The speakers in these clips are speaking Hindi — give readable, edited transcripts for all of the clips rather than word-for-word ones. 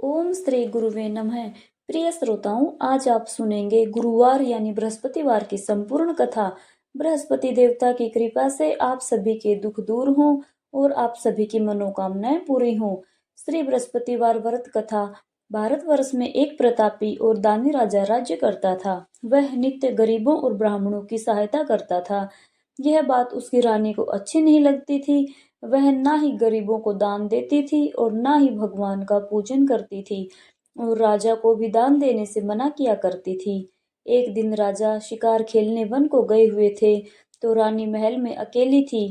ओम श्री गुरुवे नमः। प्रिय श्रोताओं, आज आप सुनेंगे गुरुवार यानी बृहस्पतिवार की संपूर्ण कथा। बृहस्पति देवता की कृपा से आप सभी के दुख दूर हों और आप सभी की मनोकामनाएं पूरी हों। श्री बृहस्पतिवार व्रत कथा। भारतवर्ष में एक प्रतापी और दानी राजा राज्य करता था। वह नित्य गरीबों और ब्राह्मणों की सहायता करता था। यह बात उसकी रानी को अच्छी नहीं लगती थी। वह ना ही गरीबों को दान देती थी और ना ही भगवान का पूजन करती थी और राजा को भी दान देने से मना किया करती थी। एक दिन राजा शिकार खेलने वन को गए हुए थे तो रानी महल में अकेली थी।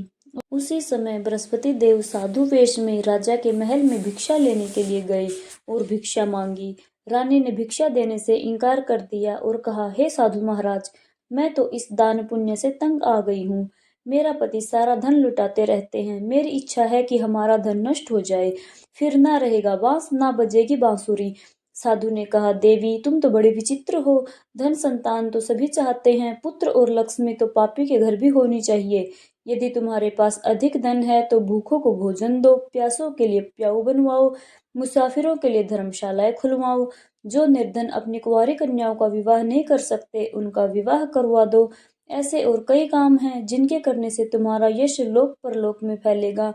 उसी समय बृहस्पति देव साधु वेश में राजा के महल में भिक्षा लेने के लिए गए और भिक्षा मांगी। रानी ने भिक्षा देने से इनकार कर दिया और कहा, हे साधु महाराज, मैं तो इस दान पुण्य से तंग आ गई हूँ। मेरा पति सारा धन लुटाते रहते हैं। मेरी इच्छा है कि हमारा धन नष्ट हो जाए, फिर ना रहेगा बांस ना बजेगी बांसुरी। साधु ने कहा, देवी तुम तो बड़े विचित्र हो। धन संतान तो सभी चाहते हैं, पुत्र और लक्ष्मी तो पापी के घर भी होनी चाहिए। यदि तुम्हारे पास अधिक धन है तो भूखों को भोजन दो, प्यासों के लिए प्याऊ बनवाओ, मुसाफिरों के लिए धर्मशालाएं खुलवाओ। जो निर्धन अपनी कुंवारी कन्याओं का विवाह नहीं कर सकते उनका विवाह करवा दो। ऐसे और कई काम हैं जिनके करने से तुम्हारा यश लोक परलोक में फैलेगा।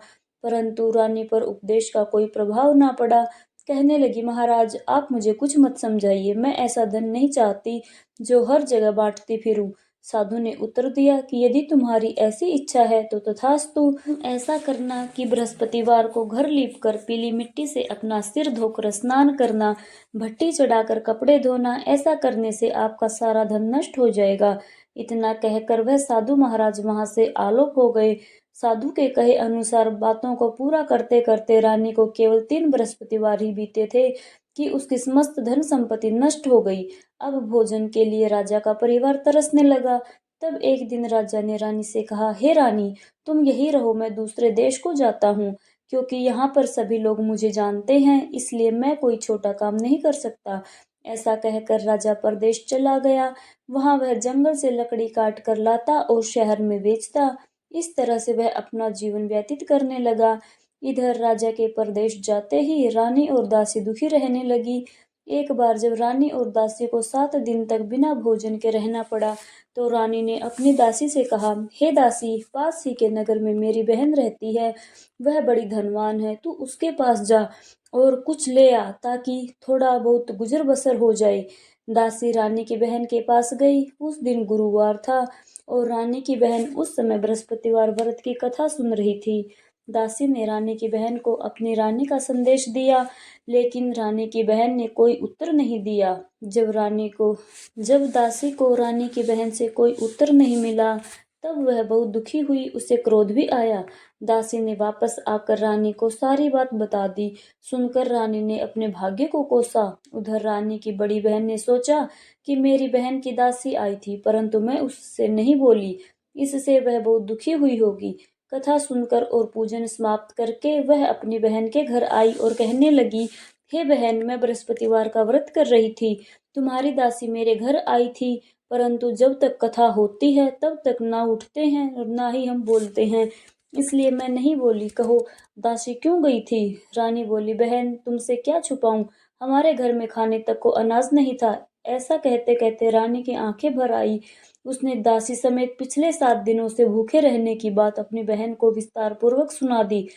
परंतु रानी पर उपदेश का कोई प्रभाव ना पड़ा। कहने लगी, महाराज आप मुझे कुछ मत समझाइए, मैं ऐसा धन नहीं चाहती जो हर जगह बांटती फिरूं। साधु ने उत्तर दिया कि यदि तुम्हारी ऐसी इच्छा है तो तथास्तु। ऐसा करना कि बृहस्पतिवार को घर लीपकर पीली मिट्टी से अपना सिर धोकर स्नान करना, भट्टी चढ़ाकर कपड़े धोना। ऐसा करने से आपका सारा धन नष्ट हो जाएगा। इतना कहकर वह साधु महाराज वहां से आलोक हो गए। साधु के कहे अनुसार बातों को पूरा करते करते रानी को केवल 3 बृहस्पतिवार ही बीते थे कि उसकी समस्त धन संपत्ति नष्ट हो गई। अब भोजन के लिए राजा का परिवार तरसने लगा। तब एक दिन राजा ने रानी से कहा, हे रानी, तुम यही रहो, मैं दूसरे देश को जाता हूँ, क्योंकि यहाँ पर सभी लोग मुझे जानते हैं, इसलिए मैं कोई छोटा काम नहीं कर सकता। ऐसा कहकर राजा परदेश चला गया। वहां वह जंगल से लकड़ी काट कर लाता और शहर में बेचता। इस तरह से वह अपना जीवन व्यतीत करने लगा। इधर राजा के परदेश जाते ही रानी और दासी दुखी रहने लगी। एक बार जब रानी और दासी को 7 दिन तक बिना भोजन के रहना पड़ा तो रानी ने अपनी दासी से कहा, हे दासी, पास ही के नगर में मेरी बहन रहती है, वह बड़ी धनवान है, तू उसके पास जा और कुछ ले आ ताकि थोड़ा बहुत गुजर बसर हो जाए। दासी रानी की बहन के पास गई। उस दिन गुरुवार था और रानी की बहन उस समय बृहस्पतिवार व्रत की कथा सुन रही थी। दासी ने रानी की बहन को अपनी रानी का संदेश दिया, लेकिन रानी की बहन ने कोई उत्तर नहीं दिया। जब दासी को रानी की बहन से कोई उत्तर नहीं मिला तब वह बहुत दुखी हुई, उसे क्रोध भी आया। दासी ने वापस आकर रानी को सारी बात बता दी। सुनकर रानी ने अपने भाग्य को कोसा। उधर रानी की बड़ी बहन ने सोचा कि मेरी बहन की दासी आई थी परंतु मैं उससे नहीं बोली, इससे वह बहुत दुखी हुई होगी। कथा सुनकर और पूजन समाप्त करके वह अपनी बहन के घर आई और कहने लगी, हे बहन, मैं बृहस्पतिवार का व्रत कर रही थी, तुम्हारी दासी मेरे घर आई थी, परंतु जब तक कथा होती है तब तक ना उठते हैं और ना ही हम बोलते हैं, इसलिए मैं नहीं बोली। कहो दासी क्यों गई थी? रानी बोली, बहन तुमसे क्या छुपाऊं, हमारे घर में खाने तक को अनाज नहीं था। ऐसा कहते कहते रानी की आंखें भर आई। उसने दासी समेत पिछले 7 दिनों से भूखे रहने की बात अपनी बहन को विस्तार पूर्वक सुना दी।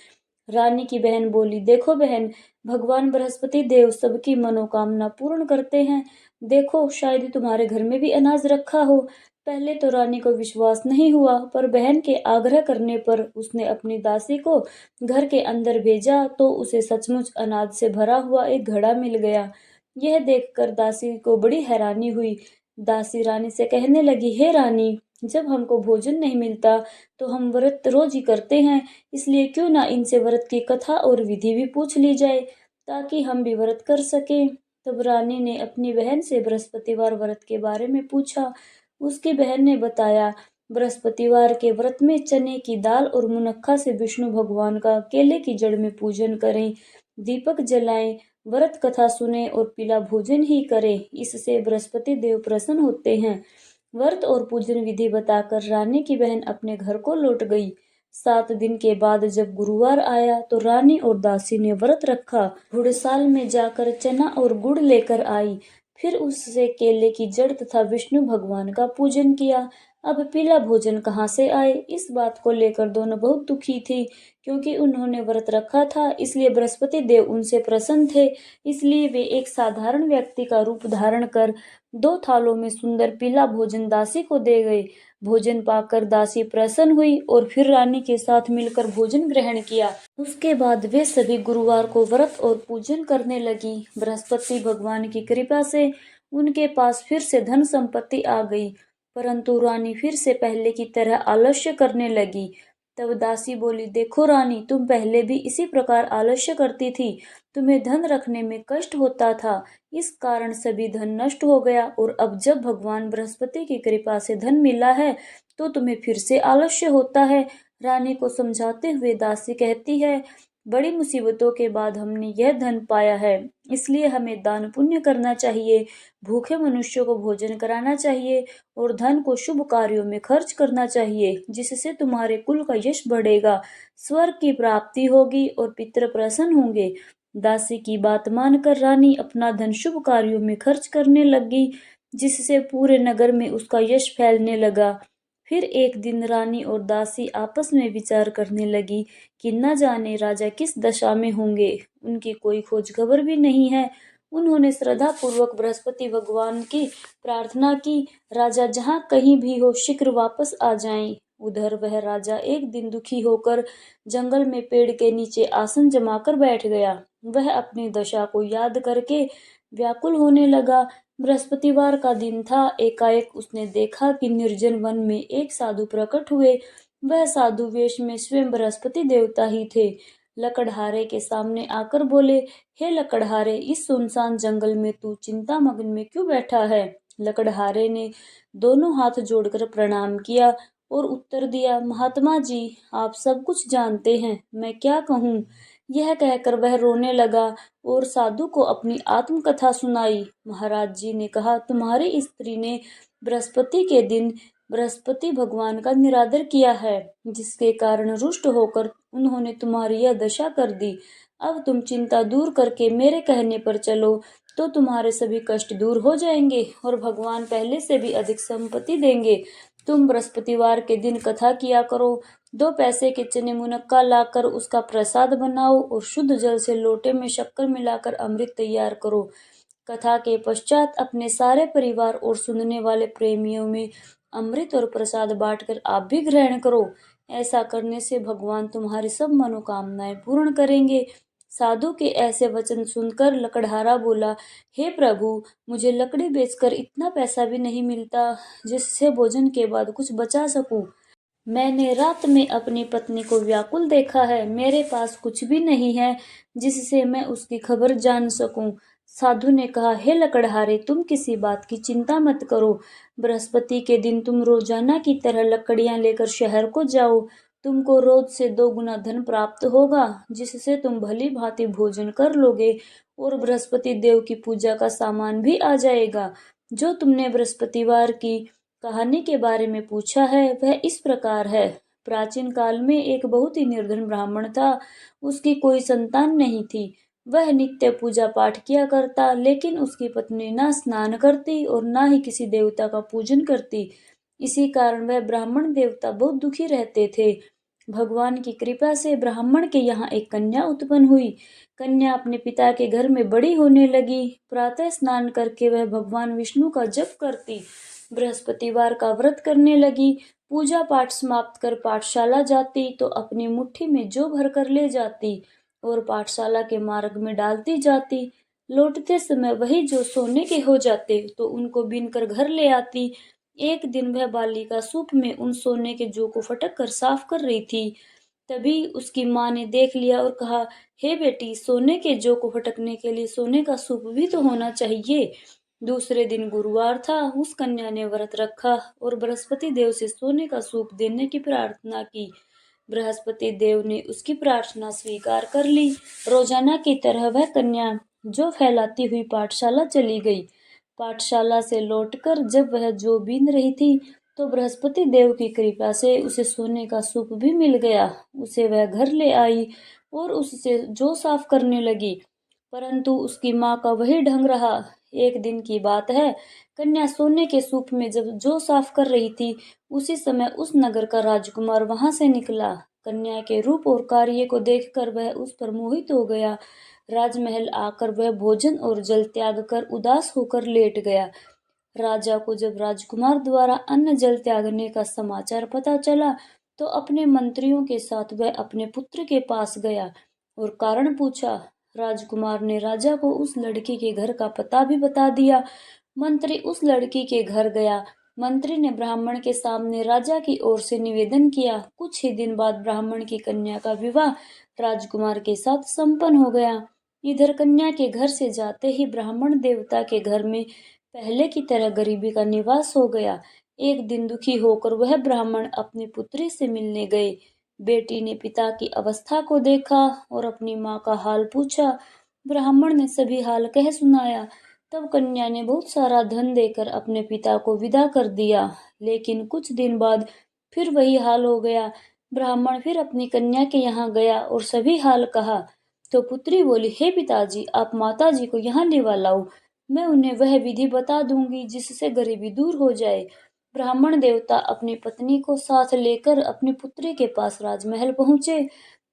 रानी की बहन बोली, देखो बहन, भगवान बृहस्पति देव सबकी मनोकामना पूर्ण करते हैं। देखो शायद तुम्हारे घर में भी अनाज रखा हो। पहले तो रानी को विश्वास नहीं हुआ, पर बहन के आग्रह करने पर उसने अपनी दासी को घर के अंदर भेजा तो उसे सचमुच अनाज से भरा हुआ एक घड़ा मिल गया। यह देखकर दासी को बड़ी हैरानी हुई। दासी रानी से कहने लगी, हे रानी, जब हमको भोजन नहीं मिलता तो हम व्रत रोज ही करते हैं, इसलिए क्यों ना इनसे व्रत की कथा और विधि भी पूछ ली जाए ताकि हम भी व्रत कर सकें। तब रानी ने अपनी बहन से बृहस्पतिवार व्रत के बारे में पूछा। उसकी बहन ने बताया, बृहस्पतिवार के व्रत में चने की दाल और मुनक्खा से विष्णु भगवान का केले की जड़ में पूजन करें, दीपक जलाएं, व्रत कथा सुने और पीला भोजन ही करें, इससे बृहस्पति देव प्रसन्न होते हैं। व्रत और पूजन विधि बताकर रानी की बहन अपने घर को लौट गई। 7 दिन के बाद जब गुरुवार आया तो रानी और दासी ने व्रत रखा। घुड़साल में जाकर चना और गुड़ लेकर आई। फिर उससे केले की जड़ तथा विष्णु भगवान का पूजन किया। अब पीला भोजन कहाँ से आए, इस बात को लेकर दोनों बहुत दुखी थी, क्योंकि उन्होंने व्रत रखा था, इसलिए बृहस्पति देव उनसे प्रसन्न थे। इसलिए वे एक साधारण व्यक्ति का रूप धारण कर 2 थालों में सुंदर पीला भोजन दासी को दे गए। भोजन पाकर दासी प्रसन्न हुई और फिर रानी के साथ मिलकर भोजन ग्रहण किया। उसके बाद वे सभी गुरुवार को व्रत और पूजन करने लगी। बृहस्पति भगवान की कृपा से उनके पास फिर से धन संपत्ति आ गई, परंतु रानी फिर से पहले की तरह आलस्य करने लगी। तब दासी बोली, देखो रानी, तुम पहले भी इसी प्रकार आलस्य करती थी, तुम्हें धन रखने में कष्ट होता था, इस कारण सभी धन नष्ट हो गया, और अब जब भगवान बृहस्पति की कृपा से धन मिला है तो तुम्हें फिर से आलस्य होता है। रानी को समझाते हुए दासी कहती है, बड़ी मुसीबतों के बाद हमने यह धन पाया है, इसलिए हमें दान पुण्य करना चाहिए, भूखे मनुष्यों को भोजन कराना चाहिए और धन को शुभ कार्यों में खर्च करना चाहिए, जिससे तुम्हारे कुल का यश बढ़ेगा, स्वर्ग की प्राप्ति होगी और पितृ प्रसन्न होंगे। दासी की बात मानकर रानी अपना धन शुभ कार्यों में खर्च करने लगी, जिससे पूरे नगर में उसका यश फैलने लगा। फिर एक दिन रानी और दासी आपस में विचार करने लगी कि न जाने राजा किस दशा में होंगे, उनकी कोई खोज खबर भी नहीं है। उन्होंने श्रद्धा पूर्वक बृहस्पति भगवान की प्रार्थना की, राजा जहाँ कहीं भी हो शीघ्र वापस आ जाएं। उधर वह राजा एक दिन दुखी होकर जंगल में पेड़ के नीचे आसन जमाकर बैठ गया। वह अपनी दशा को याद करके व्याकुल होने लगा। बृहस्पतिवार का दिन था। एकाएक उसने देखा कि निर्जन वन में एक साधु प्रकट हुए। वह साधु वेश में स्वयं बृहस्पति देवता ही थे। लकड़हारे के सामने आकर बोले, हे लकड़हारे, इस सुनसान जंगल में तू चिंता मग्न में क्यों बैठा है? लकड़हारे ने दोनों हाथ जोड़कर प्रणाम किया और उत्तर दिया, महात्मा जी, आप सब कुछ जानते हैं, मैं क्या कहूँ। यह कहकर वह रोने लगा और साधु को अपनी आत्मकथा सुनाई। महाराज जी ने कहा, तुम्हारी स्त्री ने बृहस्पति के दिन बृहस्पति भगवान का निरादर किया है, जिसके कारण रुष्ट होकर उन्होंने तुम्हारी यह दशा कर दी। अब तुम चिंता दूर करके मेरे कहने पर चलो तो तुम्हारे सभी कष्ट दूर हो जाएंगे और भगवान पहले से भी अधिक संपत्ति देंगे। तुम बृहस्पतिवार के दिन कथा किया करो, 2 पैसे के चने मुनक्का लाकर उसका प्रसाद बनाओ और शुद्ध जल से लोटे में शक्कर मिलाकर अमृत तैयार करो। कथा के पश्चात अपने सारे परिवार और सुनने वाले प्रेमियों में अमृत और प्रसाद बांटकर आप भी ग्रहण करो। ऐसा करने से भगवान तुम्हारी सब मनोकामनाएं पूर्ण करेंगे। साधु के ऐसे वचन सुनकर लकड़हारा बोला, हे प्रभु, मुझे लकड़ी बेचकर इतना पैसा भी नहीं मिलता जिससे भोजन के बाद कुछ बचा सकूं। मैंने रात में अपनी पत्नी को व्याकुल देखा है, मेरे पास कुछ भी नहीं है जिससे मैं उसकी खबर जान सकूं। साधु ने कहा, हे लकड़हारे, तुम किसी बात की चिंता मत करो। बृहस्पति के दिन तुम रोजाना की तरह लकड़ियां लेकर शहर को जाओ। तुमको रोज से 2 गुना धन प्राप्त होगा, जिससे तुम भली भांति भोजन कर लोगे और बृहस्पति देव की पूजा का सामान भी आ जाएगा। जो तुमने बृहस्पतिवार की कहानी के बारे में पूछा है वह इस प्रकार है। प्राचीन काल में एक बहुत ही निर्धन ब्राह्मण था। उसकी कोई संतान नहीं थी। वह नित्य पूजा पाठ किया करता, लेकिन उसकी पत्नी ना स्नान करती और ना ही किसी देवता का पूजन करती। इसी कारण वह ब्राह्मण देवता बहुत दुखी रहते थे। भगवान की कृपा से ब्राह्मण के यहाँ एक कन्या उत्पन्न हुई। कन्या अपने पिता के घर में बड़ी होने लगी। प्रातः स्नान करके वह भगवान विष्णु का जप करती, बृहस्पतिवार का व्रत करने लगी, पूजा पाठ समाप्त कर पाठशाला जाती तो अपनी मुट्ठी में जौ भरकर ले जाती और पाठशाला के मार्ग में डालती जाती। लौटते समय वही जो सोने के हो जाते तो उनको बीनकर घर ले आती। एक दिन वह बालिका सूप में उन सोने के जौ को फटक कर साफ कर रही थी। तभी उसकी माँ ने देख लिया और कहा, हे बेटी, सोने के जौ को फटकने के लिए सोने का सूप भी तो होना चाहिए। दूसरे दिन गुरुवार था। उस कन्या ने व्रत रखा और बृहस्पति देव से सोने का सूप देने की प्रार्थना की। बृहस्पति देव ने उसकी प्रार्थना स्वीकार कर ली। रोजाना की तरह वह कन्या जो फैलाती हुई पाठशाला चली गई। पाठशाला से लौटकर जब वह जो बीन रही थी तो बृहस्पति देव की कृपा से उसे सोने का सूप भी मिल गया। उसे वह घर ले आई और उससे जौ साफ करने लगी, परंतु उसकी माँ का वही ढंग रहा। एक दिन की बात है, कन्या सोने के सूप में जब जौ साफ कर रही थी, उसी समय उस नगर का राजकुमार वहां से निकला। कन्या के रूप और कार्य को देखकर वह उस पर मोहित हो गया। राजमहल आकर वह भोजन और जल त्याग कर उदास होकर लेट गया। राजा को जब राजकुमार द्वारा अन्न जल त्यागने का समाचार पता चला, तो अपने मंत्रियों के साथ वह अपने पुत्र के पास गया और कारण पूछा। राजकुमार ने राजा को उस लड़की के घर का पता भी बता दिया। मंत्री उस लड़की के घर गया। मंत्री ने ब्राह्मण के सामने राजा की ओर से निवेदन किया। कुछ ही दिन बाद ब्राह्मण की कन्या का विवाह राजकुमार के साथ संपन्न हो गया। इधर कन्या के घर से जाते ही ब्राह्मण देवता के घर में पहले की तरह गरीबी का निवास हो गया। एक दिन दुखी होकर वह ब्राह्मण अपनी पुत्री से मिलने गए। बेटी ने पिता की अवस्था को देखा और अपनी माँ का हाल पूछा। ब्राह्मण ने सभी हाल कह सुनाया। तब कन्या ने बहुत सारा धन देकर अपने पिता को विदा कर दिया। लेकिन कुछ दिन बाद फिर वही हाल हो गया। ब्राह्मण फिर अपनी कन्या के यहाँ गया और सभी हाल कहा। तो पुत्री बोली, हे पिताजी, आप माताजी को यहाँ लिवा लाओ। मैं उन्हें वह विधि बता दूंगी जिससे गरीबी दूर हो जाए। ब्राह्मण देवता अपनी पत्नी को साथ लेकर अपनी पुत्री के पास राजमहल पहुंचे।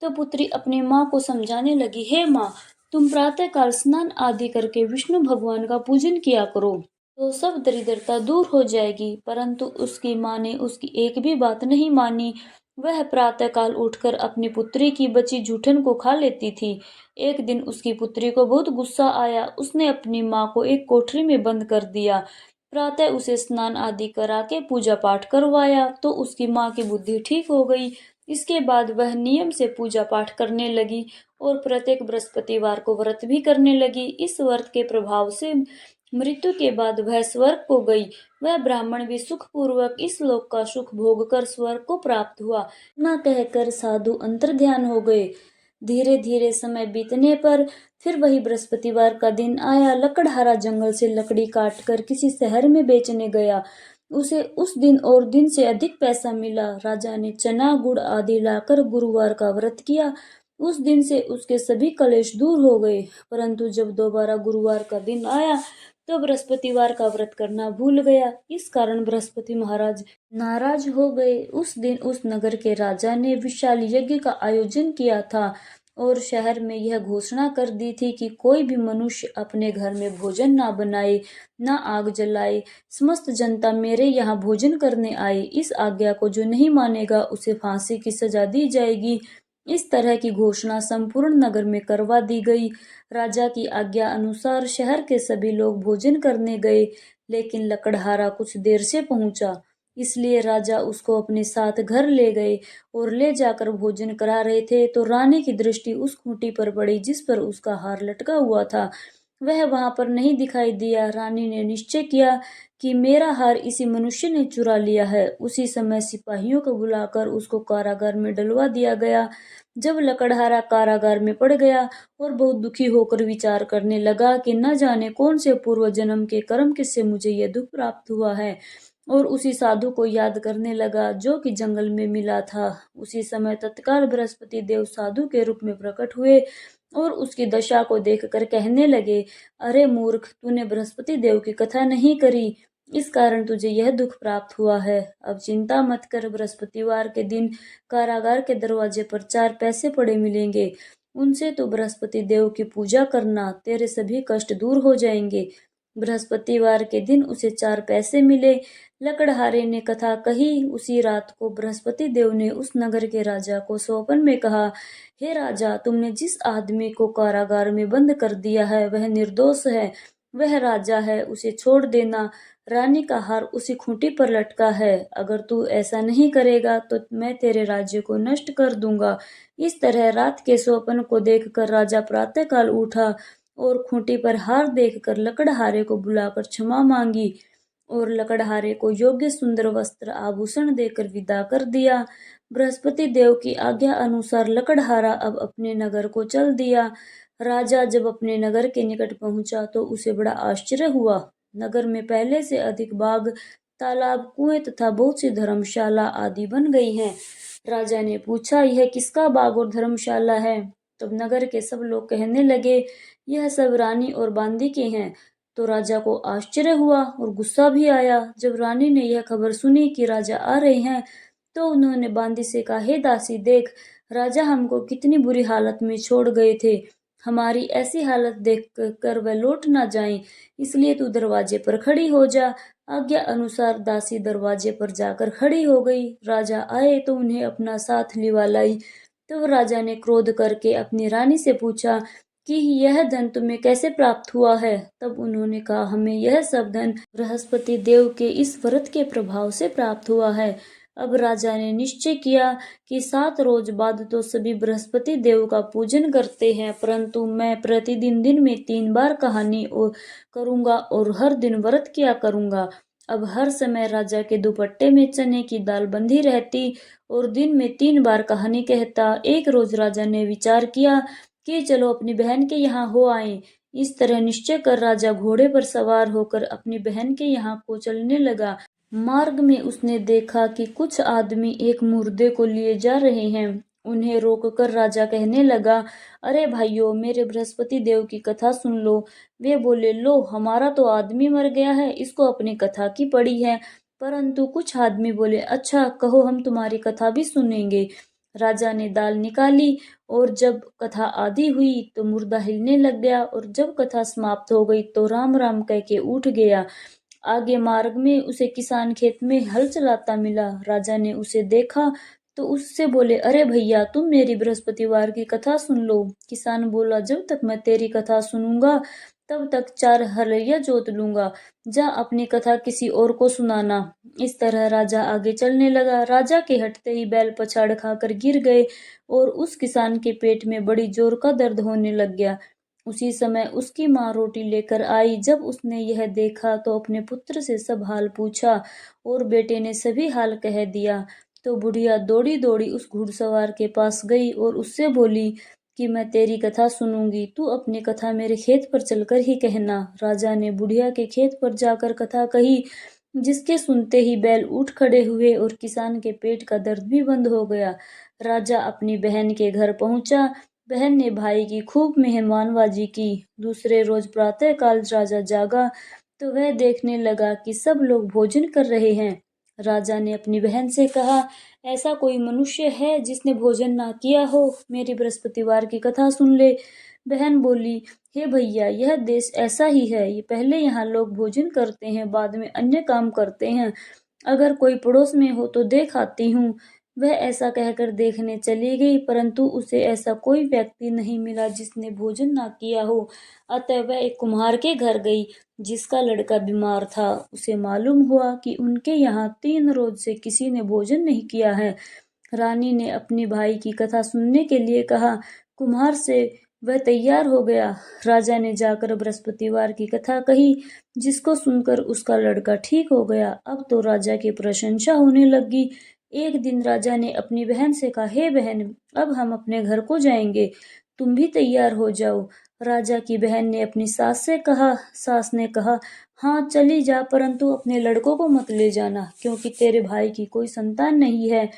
तो पुत्री अपनी माँ को समझाने लगी, हे माँ, तुम प्रातःकाल स्नान आदि करके विष्णु भगवान का पूजन किया करो, तो सब दरिद्रता दूर हो जाएगी। परंतु उसकी माँ ने उसकी एक भी बात नहीं मानी। वह प्रातःकाल उठकर अपनी पुत्री की बची जूठन को खा लेती थी। एक दिन उसकी पुत्री को बहुत गुस्सा आया। उसने अपनी माँ को एक कोठरी में बंद कर दिया। प्रातः उसे स्नान आदि करा के पूजा पाठ करवाया तो उसकी माँ की बुद्धि ठीक हो गई। इसके बाद वह नियम से पूजा पाठ करने लगी और प्रत्येक बृहस्पतिवार को व्रत भी करने लगी। इस व्रत के प्रभाव से मृत्यु के बाद वह स्वर्ग को गई। वह ब्राह्मण भी सुखपूर्वक इस लोक का सुख भोग कर स्वर्ग को प्राप्त हुआ। न कहकर साधु अंतर्ध्यान हो गए। धीरे धीरे समय बीतने पर फिर वही बृहस्पतिवार का दिन आया। लकड़हारा जंगल से लकड़ी काटकर किसी शहर में बेचने गया। उसे उस दिन और दिन से अधिक पैसा मिला। राजा ने चना गुड़ आदि लाकर गुरुवार का व्रत किया। उस दिन से उसके सभी कलेश दूर हो गए। परंतु जब दोबारा गुरुवार का दिन आया तो बृहस्पतिवार का व्रत करना भूल गया। इस कारण बृहस्पति महाराज नाराज हो गए। उस दिन उस नगर के राजा ने विशाल यज्ञ का आयोजन किया था और शहर में यह घोषणा कर दी थी कि कोई भी मनुष्य अपने घर में भोजन ना बनाए, ना आग जलाए। समस्त जनता मेरे यहाँ भोजन करने आए। इस आज्ञा को जो नहीं मानेगा उसे फांसी की सजा दी जाएगी। इस तरह की घोषणा संपूर्ण नगर में करवा दी गई। राजा की आज्ञा अनुसार शहर के सभी लोग भोजन करने गए, लेकिन लकड़हारा कुछ देर से पहुंचा। इसलिए राजा उसको अपने साथ घर ले गए और ले जाकर भोजन करा रहे थे तो रानी की दृष्टि उस खूंटी पर पड़ी जिस पर उसका हार लटका हुआ था। वह वहां पर नहीं दिखाई दिया। रानी ने निश्चय किया कि मेरा हार इसी मनुष्य ने चुरा लिया है। उसी समय सिपाहियों को बुलाकर उसको कारागार में डलवा दिया गया। जब लकड़हारा कारागार में पड़ गया और बहुत दुखी होकर विचार करने लगा कि न जाने कौन से पूर्व जन्म के कर्म किससे मुझे यह दुख प्राप्त हुआ है, और उसी साधु को याद करने लगा जो कि जंगल में मिला था। उसी समय तत्काल बृहस्पति देव साधु के रूप में प्रकट हुए और उसकी दशा को देखकर कहने लगे, अरे मूर्ख, तूने बृहस्पति देव की कथा नहीं करी, इस कारण तुझे यह दुख प्राप्त हुआ है। अब चिंता मत कर, बृहस्पतिवार के दिन कारागार के दरवाजे पर 4 पैसे पड़े मिलेंगे। उनसे तो बृहस्पति देव की पूजा करना, तेरे सभी कष्ट दूर हो जाएंगे। बृहस्पतिवार के दिन उसे 4 पैसे मिले। लकड़हारे ने कथा कही। उसी रात को बृहस्पति देव ने उस नगर के राजा को स्वप्न में कहा, हे राजा, तुमने जिस आदमी को कारागार में बंद कर दिया है वह निर्दोष है। वह राजा है, उसे छोड़ देना। रानी का हार उसी खूंटी पर लटका है। अगर तू ऐसा नहीं करेगा तो मैं तेरे राज्य को नष्ट कर दूंगा। इस तरह रात के स्वप्न को देखकर राजा प्रातःकाल उठा और खूंटी पर हार देखकर लकड़हारे को बुलाकर क्षमा मांगी और लकड़हारे को योग्य सुंदर वस्त्र आभूषण देकर विदा कर दिया। बृहस्पति देव की आज्ञा अनुसार लकड़हारा अब अपने नगर को चल दिया। राजा जब अपने नगर के निकट पहुंचा तो उसे बड़ा आश्चर्य हुआ। नगर में पहले से अधिक बाग, तालाब, कुएं तथा बहुत सी धर्मशाला आदि बन गई हैं। राजा ने पूछा, यह किसका बाग और धर्मशाला है? तब नगर के सब लोग कहने लगे, यह सब रानी और बांदी के हैं। तो राजा को आश्चर्य हुआ और गुस्सा भी आया। जब रानी ने यह खबर सुनी कि राजा आ रहे हैं, तो उन्होंने बांदी से कहा, हे दासी, देख, राजा हमको कितनी बुरी हालत में छोड़ गए थे। हमारी ऐसी हालत देख कर वह लौट ना जाएं, इसलिए तू दरवाजे पर खड़ी हो जा। आज्ञा अनुसार दासी दरवाजे पर जाकर खड़ी हो गई। राजा आए तो उन्हें अपना साथ लिवा लाई। तब राजा ने क्रोध करके अपनी रानी से पूछा कि यह धन तुम्हें कैसे प्राप्त हुआ है? तब उन्होंने कहा, हमें यह सब धन बृहस्पति देव के इस व्रत के प्रभाव से प्राप्त हुआ है। अब राजा ने निश्चय किया कि 7 रोज बाद तो सभी बृहस्पति देव का पूजन करते हैं, परंतु मैं प्रतिदिन दिन में 3 बार कहानी करूंगा और हर दिन व्रत किया करूंगा। अब हर समय राजा के दुपट्टे में चने की दाल बंधी रहती और दिन में 3 बार कहानी कहता। एक रोज राजा ने विचार किया कि चलो अपनी बहन के यहाँ हो आए। इस तरह निश्चय कर राजा घोड़े पर सवार होकर अपनी बहन के यहाँ को चलने लगा। मार्ग में उसने देखा कि कुछ आदमी एक मुर्दे को लिए जा रहे हैं। उन्हें रोककर राजा कहने लगा, अरे भाइयों, मेरे बृहस्पति देव की कथा सुन लो। वे बोले, लो, हमारा तो आदमी मर गया है, इसको अपनी कथा की पड़ी है। परंतु कुछ आदमी बोले, अच्छा, कहो, हम तुम्हारी कथा भी सुनेंगे। राजा ने दाल निकाली और जब कथा आधी हुई तो मुर्दा हिलने लग गया, और जब कथा समाप्त हो गई तो राम राम कह के उठ गया। आगे मार्ग में उसे किसान खेत में हल चलाता मिला। राजा ने उसे देखा तो उससे बोले, अरे भैया, तुम मेरी बृहस्पतिवार की कथा सुन लो। किसान बोला, जब तक मैं तेरी कथा सुनूंगा तब तक 4 हलैया जोत लूंगा। जा अपनी कथा किसी और को सुनाना। इस तरह राजा आगे चलने लगा। राजा के हटते ही बैल पछाड़ खाकर गिर गए और उस किसान के पेट में बड़ी जोर का दर्द होने लग गया। उसी समय उसकी माँ रोटी लेकर आई। जब उसने यह देखा तो अपने पुत्र से सब हाल पूछा और बेटे ने सभी हाल कह दिया। तो बुढ़िया दौड़ी दौड़ी उस घुड़सवार के पास गई और उससे बोली कि मैं तेरी कथा सुनूंगी, तू अपनी कथा मेरे खेत पर चलकर ही कहना। राजा ने बुढ़िया के खेत पर जाकर कथा कही, जिसके सुनते ही बैल उठ खड़े हुए और किसान के पेट का दर्द भी बंद हो गया। राजा अपनी बहन के घर पहुंचा। बहन ने भाई की खूब मेहमानबाजी की। दूसरे रोज प्रातःकाल राजा जागा तो वह देखने लगा कि सब लोग भोजन कर रहे हैं। राजा ने अपनी बहन से कहा, ऐसा कोई मनुष्य है जिसने भोजन ना किया हो? मेरी बृहस्पतिवार की कथा सुन ले। बहन बोली, हे भैया, यह देश ऐसा ही है। ये पहले यहाँ लोग भोजन करते हैं, बाद में अन्य काम करते हैं। अगर कोई पड़ोस में हो तो देख आती हूँ। वह ऐसा कहकर देखने चली गई, परंतु उसे ऐसा कोई व्यक्ति नहीं मिला जिसने भोजन ना किया हो। अतः वह एक कुम्हार के घर गई, जिसका लड़का बीमार था। उसे मालूम हुआ कि उनके यहाँ 3 रोज से किसी ने भोजन नहीं किया है। रानी ने अपने भाई की कथा सुनने के लिए कहा। कुम्हार से वह तैयार हो गया। राजा ने जाकर बृहस्पतिवार की कथा कही, जिसको सुनकर उसका लड़का ठीक हो गया। अब तो राजा की प्रशंसा होने लगी। एक दिन राजा ने अपनी बहन से कहा, हे बहन, अब हम अपने घर को जाएंगे, तुम भी तैयार हो जाओ। राजा की बहन ने अपनी सास से कहा। सास ने कहा, हाँ, चली जा, परंतु अपने लड़कों को मत ले जाना, क्योंकि तेरे भाई की कोई संतान नहीं है।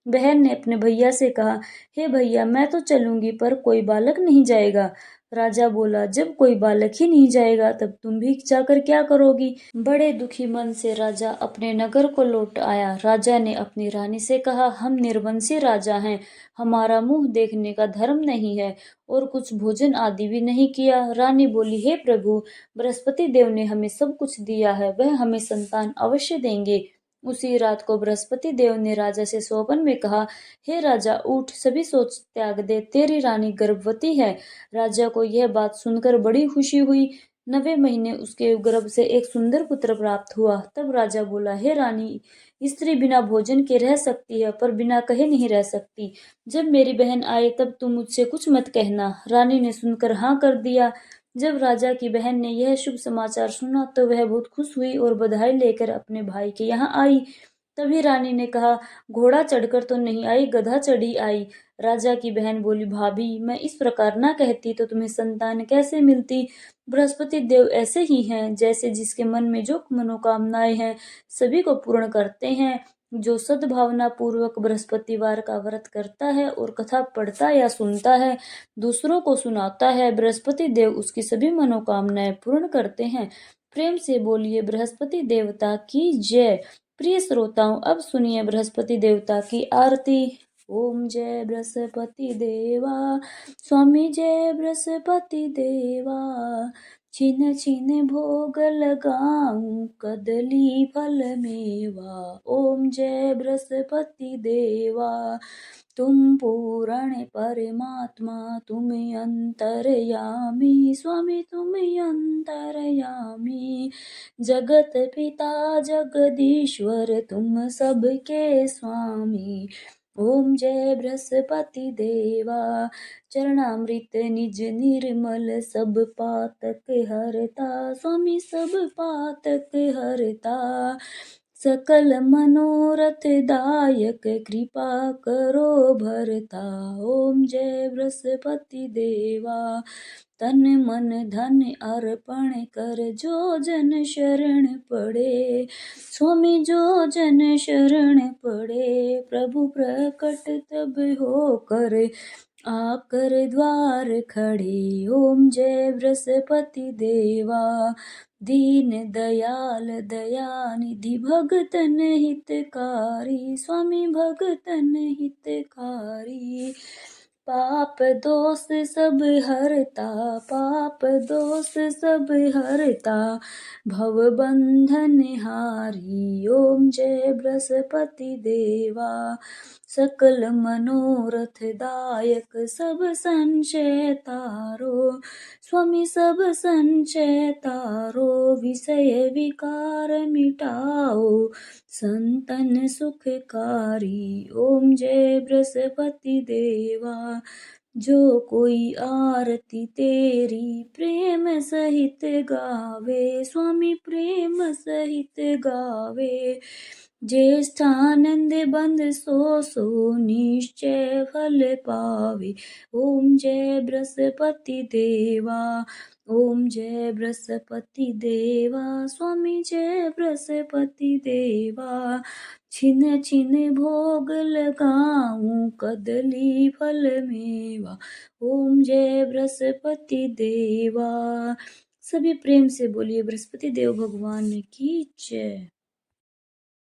बहन ने अपने भैया से कहा, हे भैया, मैं तो चलूंगी, पर कोई बालक नहीं जाएगा। राजा बोला, जब कोई बालक ही नहीं जाएगा तब तुम भी जाकर क्या करोगी? बड़े दुखी मन से राजा अपने नगर को लौट आया। राजा ने अपनी रानी से कहा, हम निर्वंशी राजा हैं, हमारा मुंह देखने का धर्म नहीं है और कुछ भोजन आदि भी नहीं किया। रानी बोली, हे प्रभु, बृहस्पति देव ने हमें सब कुछ दिया है, वह हमें संतान अवश्य देंगे। उसी रात को बृहस्पति देव ने राजा से स्वप्न में कहा, हे राजा, उठ, सभी सोच त्याग दे, तेरी रानी गर्भवती है। राजा को यह बात सुनकर बड़ी खुशी हुई। 9वें महीने उसके गर्भ से एक सुंदर पुत्र प्राप्त हुआ। तब राजा बोला, हे रानी, स्त्री बिना भोजन के रह सकती है, पर बिना कहे नहीं रह सकती। जब मेरी बहन आए तब तुम मुझसे कुछ मत कहना। रानी ने सुनकर हाँ कर दिया। जब राजा की बहन ने यह शुभ समाचार सुना तो वह बहुत खुश हुई और बधाई लेकर अपने भाई के यहाँ आई। तभी रानी ने कहा, घोड़ा चढ़कर तो नहीं आई, गधा चढ़ी आई। राजा की बहन बोली, भाभी मैं इस प्रकार ना कहती तो तुम्हें संतान कैसे मिलती। बृहस्पति देव ऐसे ही हैं, जैसे जिसके मन में जो मनोकामनाएं हैं सभी को पूर्ण करते हैं। जो सद्भावना पूर्वक बृहस्पतिवार का व्रत करता है और कथा पढ़ता या सुनता है, दूसरों को सुनाता है, बृहस्पति देव उसकी सभी मनोकामनाएं पूर्ण करते हैं। प्रेम से बोलिए बृहस्पति देवता की जय। प्रिय श्रोताओं, अब सुनिए बृहस्पति देवता की आरती। ओम जय बृहस्पति देवा, स्वामी जय बृहस्पति देवा। छिन छिन भोग लगाऊं, कदली फल मेवा। ओम जय बृहस्पति देवा, तुम पूर्ण परमात्मा, तुम अंतर्यामी, स्वामी तुम अंतर्यामी। जगत पिता जगदीश्वर, तुम सबके स्वामी। ओम जय बृहस्पति देवा, चरणामृत निज निर्मल, सब पातक हरता, स्वामी सब पातक हरता। सकल मनोरथ दायक, कृपा करो भरता। ओम जय बृहस्पति देवा, तन मन धन अर्पण कर, जो जन शरण पड़े, स्वामी जो जन शरण पड़े। प्रभु प्रकट तब हो कर, आकर द्वार खड़े। ओम जय बृहस्पति देवा, दीन दयाल दयानिधि, भगतन हितकारी, स्वामी भगतन हितकारी। पाप दोष सब हरता, पाप दोष सब हरता, भव बंधन हारी। ओम जय बृहस्पति देवा, सकल मनोरथ दायक, सब संशय तारो, स्वामी सब संशय तारो। विषय विकार मिटाओ, संतन सुखकारी। ओम जय बृहस्पति देवा, जो कोई आरती तेरी प्रेम सहित गावे, स्वामी प्रेम सहित गावे। ज्येष्ठानंद बंद सो सो, निश्चय फल पावे। ओम जय बृहस्पति देवा, ओम जय बृहस्पति देवा, स्वामी जय बृहस्पति देवा। छिन छिन भोग लगाऊं, कदली फल मेवा। ओम जय बृहस्पति देवा। सभी प्रेम से बोलिए बृहस्पति देव भगवान की जय।